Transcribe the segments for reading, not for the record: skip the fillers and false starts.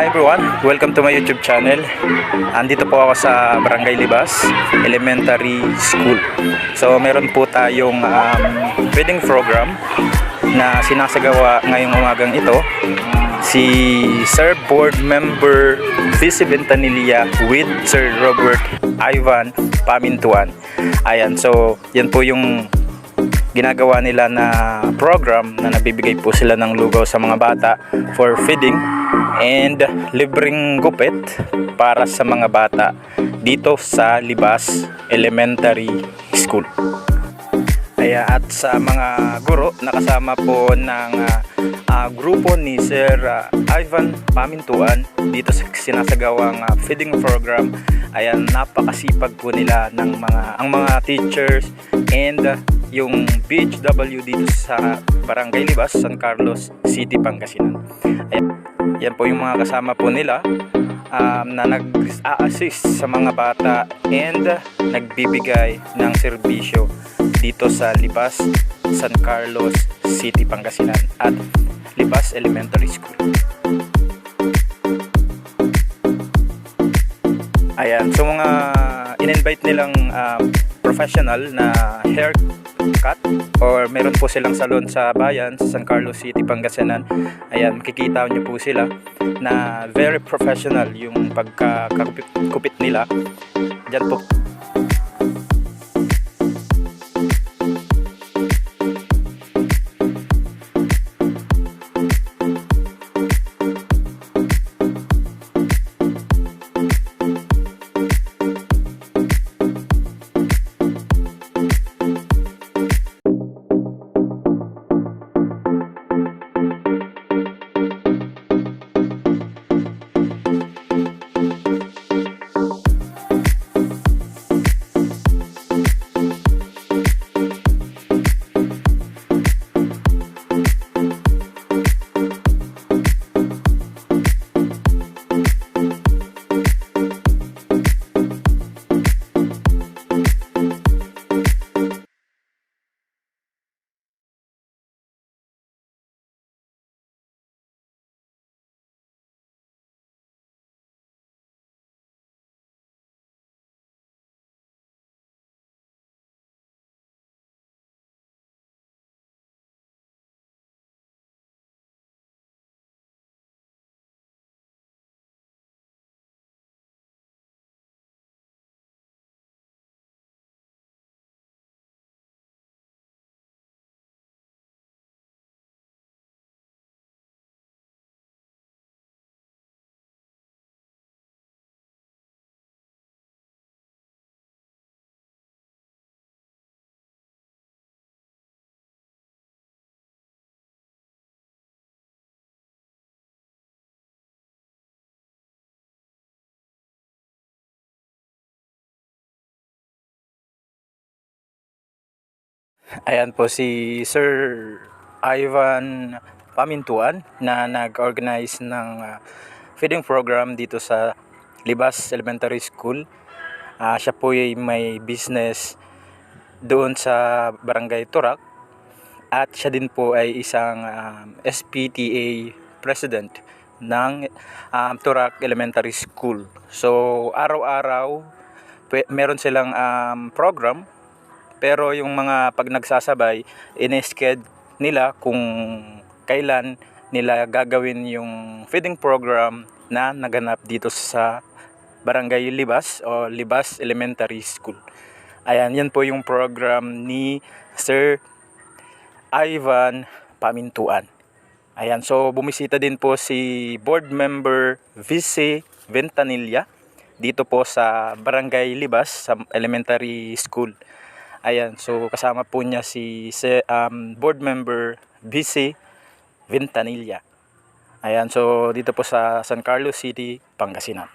Hi everyone, welcome to my YouTube channel. Andito po ako sa Barangay Libas Elementary School. So meron po tayong feeding program na sinasagawa ngayong umagang ito. Si Sir Board Member Vice Ventanilla with Sir Robert Ivan Pamintuan. Ayan, so yan po yung ginagawa nila na program na nabibigay po sila ng lugaw sa mga bata for feeding and libreng gupit para sa mga bata dito sa Libas Elementary School. At sa mga guro, nakasama po ng grupo ni Sir Ivan Pamintuan dito sa sinasagawang feeding program. Ayan, napakasipag po nila ng mga teachers and yung BHW dito sa Barangay Libas, San Carlos City, Pangasinan. Ayan, yan po yung mga kasama po nila na nag-a-assist sa mga bata and nagbibigay ng serbisyo dito sa Libas, San Carlos City, Pangasinan at Libas Elementary School. Ayan, so mga in-invite nilang professional na haircut or meron po silang salon sa bayan sa San Carlos City, Pangasinan. Ayan, makikita nyo po sila na very professional yung pagkakupit nila. Diyan po. Ayan po si Sir Ivan Pamintuan na nag-organize ng feeding program dito sa Libas Elementary School. Siya po ay may business doon sa Barangay Turak at siya din po ay isang SPTA President ng Turak Elementary School. So araw-araw meron silang program. Pero yung mga pag nagsasabay, in-schedule nila kung kailan nila gagawin yung feeding program na naganap dito sa Barangay Libas o Libas Elementary School. Ayan, yan po yung program ni Sir Ivan Pamintuan. Ayan, so bumisita din po si Board Member Vice Ventanilla dito po sa Barangay Libas sa Elementary School. Ayan, so kasama po niya si Board Member Vice Ventanilla. Ayan, so dito po sa San Carlos City, Pangasinan.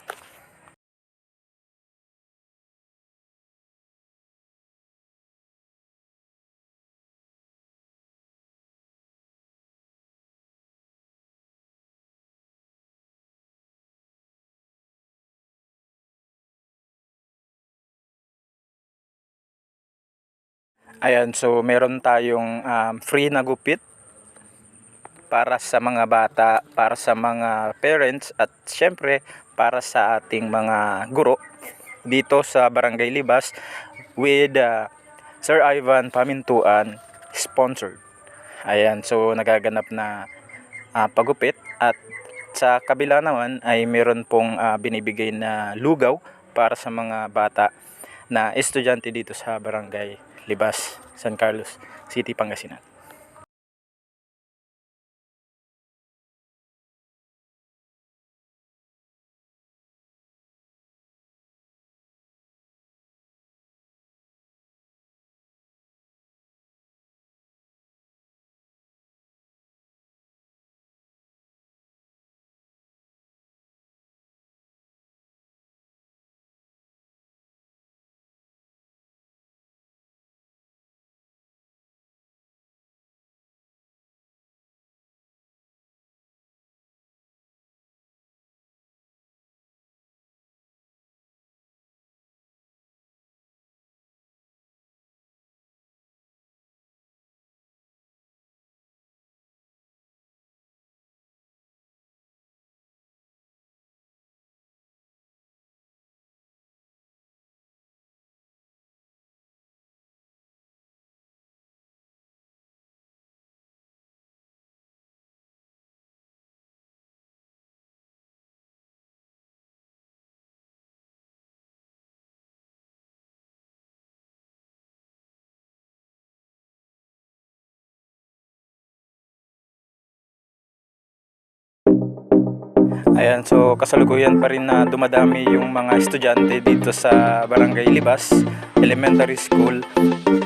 Ayan, so meron tayong free na gupit para sa mga bata, para sa mga parents at syempre para sa ating mga guro dito sa Barangay Libas with Sir Ivan Pamintuan sponsored. Ayan, so nagaganap na pagupit at sa kabila naman ay meron pong binibigay na lugaw para sa mga bata na estudyante dito sa Barangay Libas, San Carlos City, Pangasinan. Ayan, so kasalukuyan pa rin na dumadami yung mga estudyante dito sa Barangay Libas Elementary School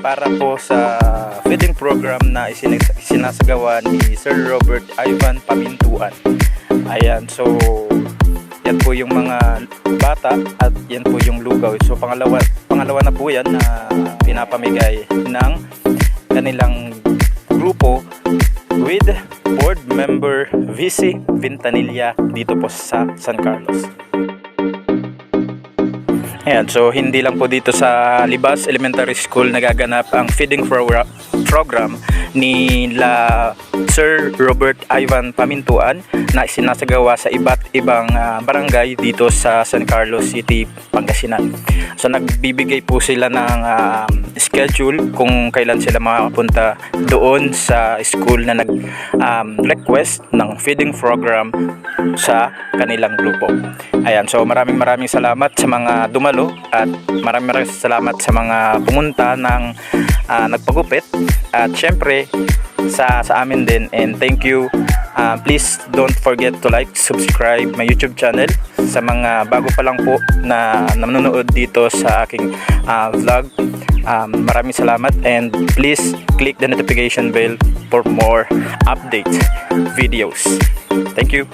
para po sa feeding program na isinasagawa ni Sir Robert Ivan Pamintuan. Ayan, so yan po yung mga bata at yan po yung lugaw. So pangalawa na po yan na pinapamigay ng kanilang grupo with board member VC Vintanilla dito po sa San Carlos. Ayan, so hindi lang po dito sa Libas Elementary School nagaganap ang feeding program ni Sir Robert Ivan Pamintuan na sinasagawa sa iba't ibang barangay dito sa San Carlos City, Pangasinan. So nagbibigay po sila ng schedule kung kailan sila makapunta doon sa school na nag-request ng feeding program sa kanilang grupo. Ayan, so maraming salamat sa mga dumalo at maraming salamat sa mga pumunta ng nagpagupit at syempre sa amin din, and thank you. Please don't forget to like, subscribe my YouTube channel sa mga bago pa lang po na nanonood dito sa aking vlog. Maraming salamat, and please click the notification bell for more update videos. Thank you.